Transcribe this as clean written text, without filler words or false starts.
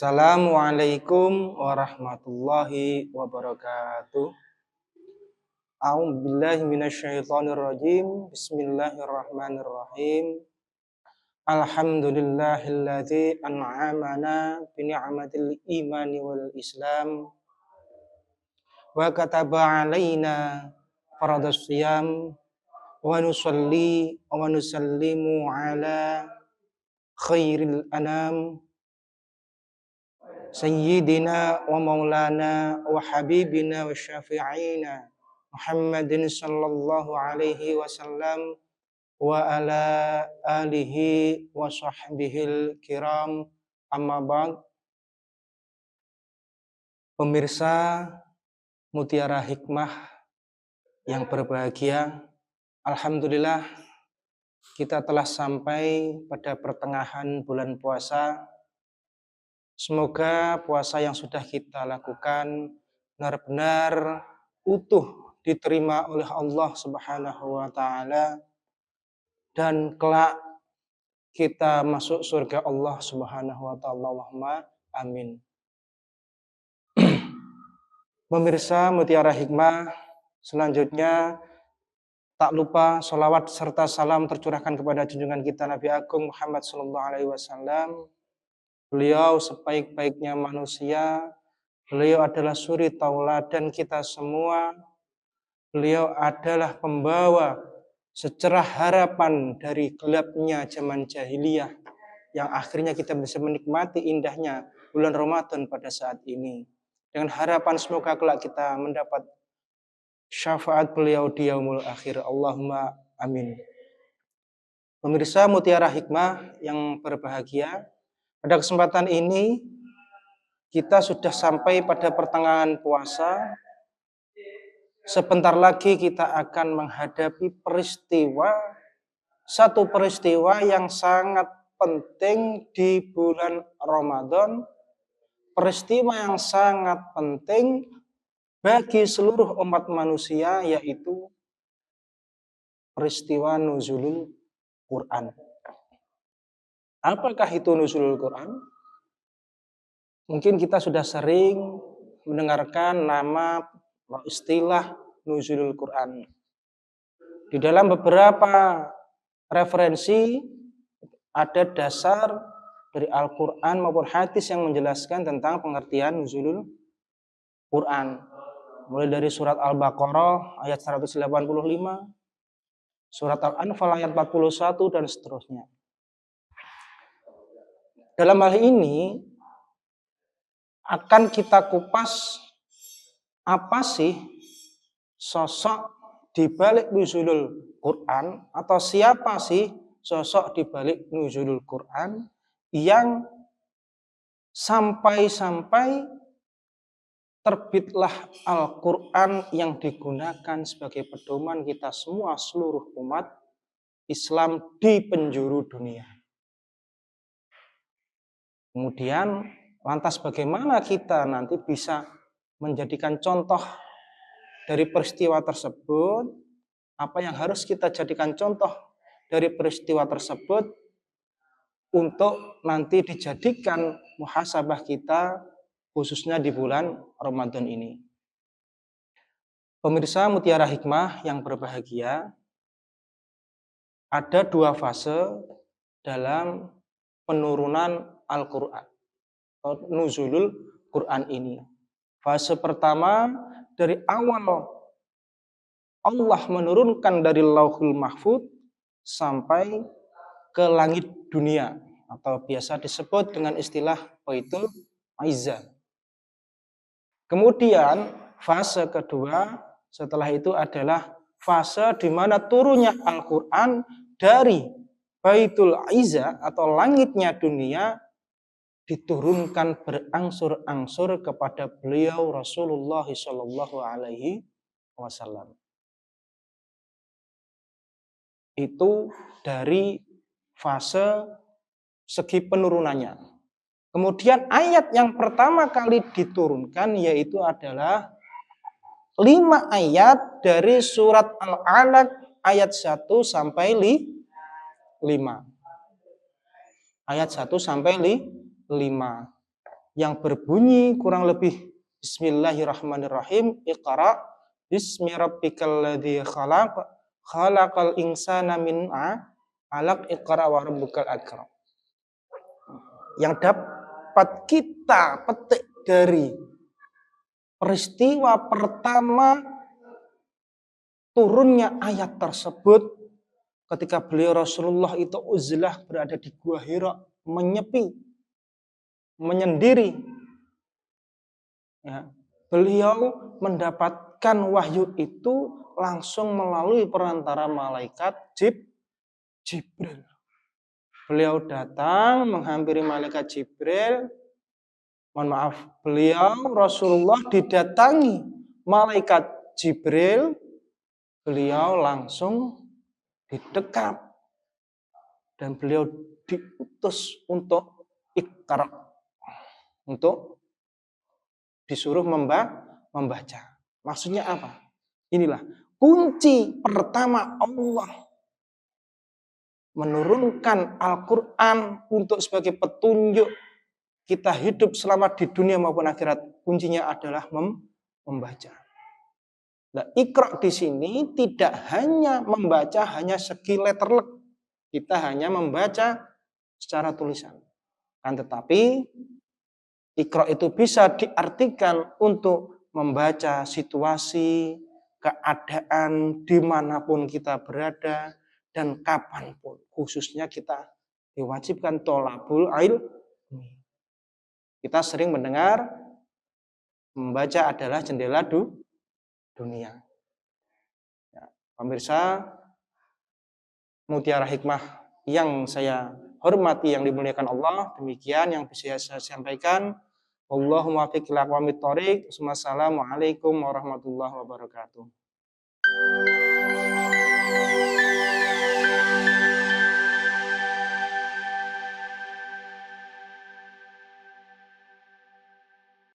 Assalamualaikum warahmatullahi wabarakatuh. A'udzubillahi minasyaitonirrajim. Bismillahirrahmanirrahim. Alhamdulillahilladzi an'amana bi ni'matil imani wal islam wa kataba 'alaina fardhas shiyam wa nusalli wa nusallimu ala khairil anam Sayyidina wa maulana wa habibina wa syafi'ina Muhammadin sallallahu alaihi wasallam wa ala alihi wa sahbihil kiram, amma ba'd. Pemirsa Mutiara Hikmah yang berbahagia, alhamdulillah kita telah sampai pada pertengahan bulan puasa. Semoga puasa yang sudah kita lakukan benar-benar utuh diterima oleh Allah Subhanahu wa taala dan kelak kita masuk surga Allah Subhanahu wa taala. Allahumma amin. Pemirsa Mutiara Hikmah, selanjutnya tak lupa sholawat serta salam tercurahkan kepada junjungan kita Nabi Agung Muhammad sallallahu alaihi wasallam. Beliau sebaik-baiknya manusia, beliau adalah suri tauladan kita semua. Beliau adalah pembawa secerah harapan dari gelapnya zaman jahiliyah yang akhirnya kita bisa menikmati indahnya bulan Ramadan pada saat ini. Dengan harapan semoga kelak kita mendapat syafaat beliau di yaumul akhir. Allahumma amin. Pemirsa Mutiara Hikmah yang berbahagia, pada kesempatan ini kita sudah sampai pada pertengahan puasa. Sebentar lagi kita akan menghadapi satu peristiwa yang sangat penting di bulan Ramadan. Peristiwa yang sangat penting bagi seluruh umat manusia, yaitu peristiwa nuzulul Quran. Apakah itu nuzulul Quran? Mungkin kita sudah sering mendengarkan nama istilah nuzulul Quran. Di dalam beberapa referensi ada dasar dari Al-Quran maupun hadis yang menjelaskan tentang pengertian nuzulul Quran. Mulai dari surat Al-Baqarah ayat 185, surat Al-Anfal ayat 41 dan seterusnya. Dalam hal ini akan kita kupas apa sih sosok di balik nuzulul Quran, atau siapa sih sosok di balik nuzulul Quran yang sampai-sampai terbitlah Al-Quran yang digunakan sebagai pedoman kita semua seluruh umat Islam di penjuru dunia. Kemudian lantas bagaimana kita nanti bisa menjadikan contoh dari peristiwa tersebut? Apa yang harus kita jadikan contoh dari peristiwa tersebut untuk nanti dijadikan muhasabah kita khususnya di bulan Ramadan ini. Pemirsa Mutiara Hikmah yang berbahagia, ada dua fase dalam penurunan Al-Quran atau nuzulul Quran ini. Fase pertama, dari awal Allah menurunkan dari Lauhul Mahfuz sampai ke langit dunia, atau biasa disebut dengan istilah Baitul Izzah. Kemudian fase kedua setelah itu adalah fase di mana turunnya Al-Quran dari Baitul Izzah atau langitnya dunia diturunkan berangsur-angsur kepada beliau Rasulullah Shallallahu Alaihi Wasallam. Itu dari fase segi penurunannya. Kemudian ayat yang pertama kali diturunkan yaitu adalah 5 ayat dari surat Al-Alaq ayat 1 sampai 5. Ayat 1 sampai 5. yang berbunyi kurang lebih Bismillahirrahmanirrahim. Iqra bismi rabbikal ladzi khalaq, khalaqal insana min 'alaq, iqra wa rabbukal akram. Yang dapat kita petik dari peristiwa pertama turunnya ayat tersebut ketika beliau Rasulullah itu uzlah berada di Gua Hira, menyepi, menyendiri. Ya, beliau mendapatkan wahyu itu langsung melalui perantara malaikat Jibril. Beliau datang menghampiri malaikat Jibril. Mohon maaf, beliau Rasulullah didatangi malaikat Jibril. Beliau langsung didekap dan beliau diutus untuk Iqra, untuk disuruh membaca. Maksudnya apa? Inilah kunci pertama Allah menurunkan Al-Quran untuk sebagai petunjuk kita hidup selamat di dunia maupun akhirat. Kuncinya adalah membaca. Nah, Iqra di sini tidak hanya membaca hanya segi letterlek. Kita hanya membaca secara tulisan. Kan tetapi Iqra itu bisa diartikan untuk membaca situasi, keadaan dimanapun kita berada dan kapanpun. Khususnya kita diwajibkan tholabul ilmi. Kita sering mendengar membaca adalah jendela dunia. Ya, pemirsa Mutiara Hikmah yang saya hormati, yang dimuliakan Allah, demikian yang bisa saya sampaikan. Allahumma fiq ila aqwamit thoriq. Wassalamualaikum warahmatullahi wabarakatuh.